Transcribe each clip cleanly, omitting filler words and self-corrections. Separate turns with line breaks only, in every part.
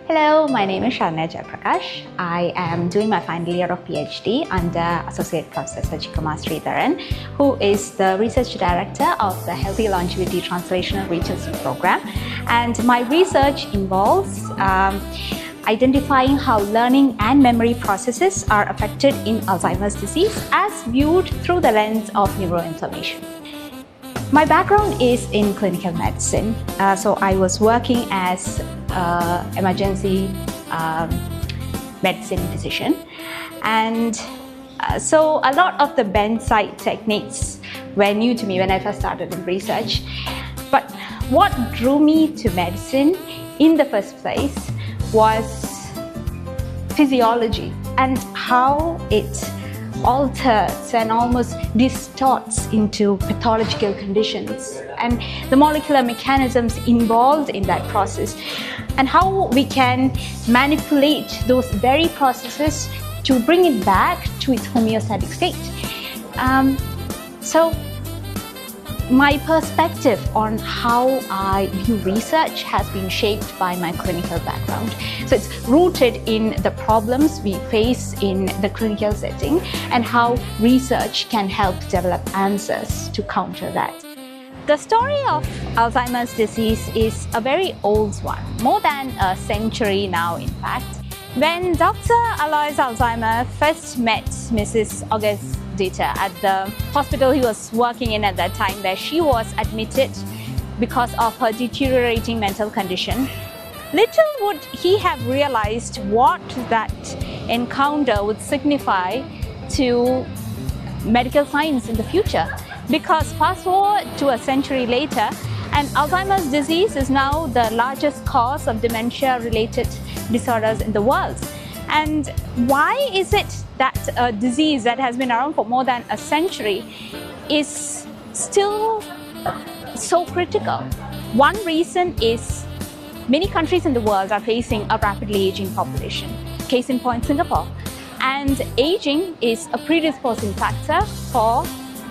Hello, my name is Saranya Jayapragas. I am doing my final year of PhD under Associate Professor Sridharan, who is the Research Director of the Healthy Longevity Translational Research Program. And my research involves identifying how learning and memory processes are affected in Alzheimer's disease as viewed through the lens of neuroinflammation. My background is in clinical medicine, so I was working as emergency medicine physician, and so a lot of the bedside techniques were new to me when I first started in research. But what drew me to medicine in the first place was physiology and how it alters and almost distorts into pathological conditions, and the molecular mechanisms involved in that process, and how we can manipulate those very processes to bring it back to its homeostatic state. So my perspective on how I view research has been shaped by my clinical background. So it's rooted in the problems we face in the clinical setting and how research can help develop answers to counter that. The story of Alzheimer's disease is a very old one, more than a century now, in fact. When Dr. Alois Alzheimer first met Mrs. August at the hospital he was working in at that time, where she was admitted because of her deteriorating mental condition, little would he have realized what that encounter would signify to medical science in the future. Because fast forward to a century later, and Alzheimer's disease is now the largest cause of dementia-related disorders in the world. And why is it that a disease that has been around for more than a century is still so critical? One reason is many countries in the world are facing a rapidly aging population. Case in point, Singapore. And aging is a predisposing factor for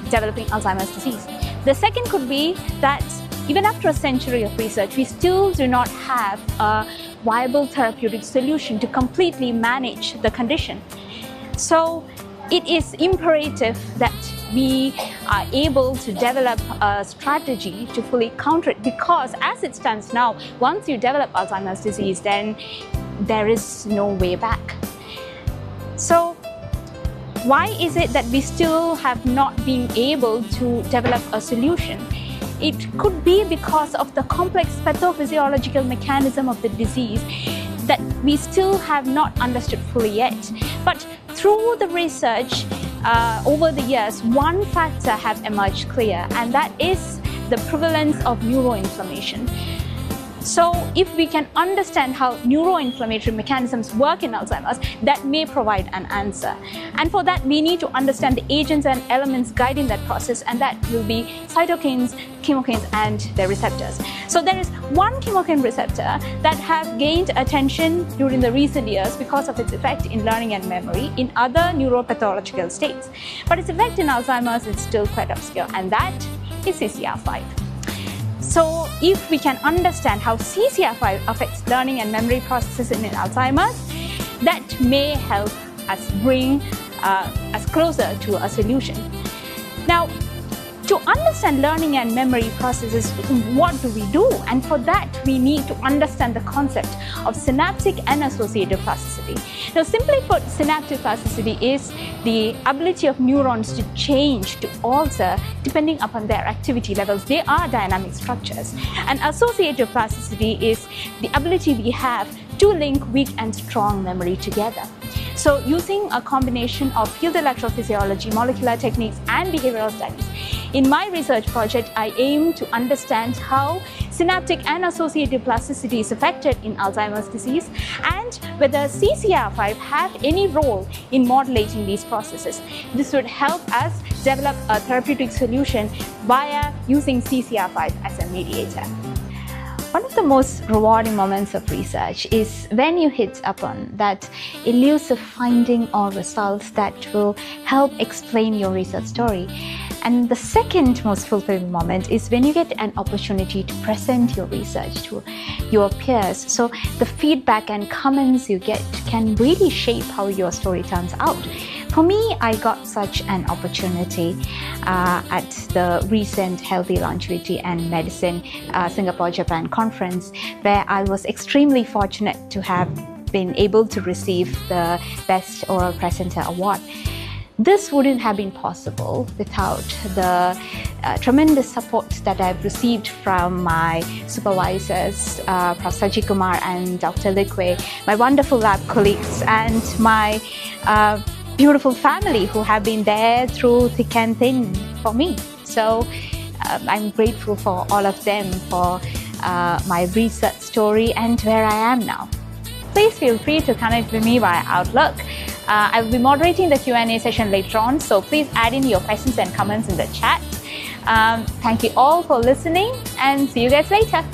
developing Alzheimer's disease. The second could be that even after a century of research, we still do not have a viable therapeutic solution to completely manage the condition. So it is imperative that we are able to develop a strategy to fully counter it, because as it stands now, once you develop Alzheimer's disease, then there is no way back. So why is it that we still have not been able to develop a solution? It could be because of the complex pathophysiological mechanism of the disease that we still have not understood fully yet. But through the research over the years, one factor has emerged clear, and that is the prevalence of neuroinflammation. So if we can understand how neuroinflammatory mechanisms work in Alzheimer's, that may provide an answer. And for that, we need to understand the agents and elements guiding that process, and that will be cytokines, chemokines, and their receptors. So there is one chemokine receptor that has gained attention during the recent years because of its effect in learning and memory in other neuropathological states. But its effect in Alzheimer's is still quite obscure, and that is CCR5. So if we can understand how CCR5 affects learning and memory processes in Alzheimer's, that may help us bring us closer to a solution. Now, to understand learning and memory processes, what do we do? And for that, we need to understand the concept of synaptic and associative plasticity. Now, simply put, synaptic plasticity is the ability of neurons to change, to alter, depending upon their activity levels. They are dynamic structures. And associative plasticity is the ability we have to link weak and strong memory together. So using a combination of field electrophysiology, molecular techniques, and behavioral studies, in my research project, I aim to understand how synaptic and associative plasticity is affected in Alzheimer's disease, and whether CCR5 have any role in modulating these processes. This would help us develop a therapeutic solution via using CCR5 as a mediator. One of the most rewarding moments of research is when you hit upon that elusive finding or results that will help explain your research story. And the second most fulfilling moment is when you get an opportunity to present your research to your peers. So the feedback and comments you get can really shape how your story turns out. For me, I got such an opportunity at the recent Healthy Longevity and Medicine Singapore, Japan conference, where I was extremely fortunate to have been able to receive the Best Oral Presenter Award. This wouldn't have been possible without the tremendous support that I've received from my supervisors, Prof. Saji Kumar and Dr. Likwe, my wonderful lab colleagues, and my beautiful family who have been there through thick and thin for me. So I'm grateful for all of them for my research story and where I am now. Please feel free to connect with me via Outlook. I will be moderating the Q&A session later on, so please add in your questions and comments in the chat. Thank you all for listening, and see you guys later.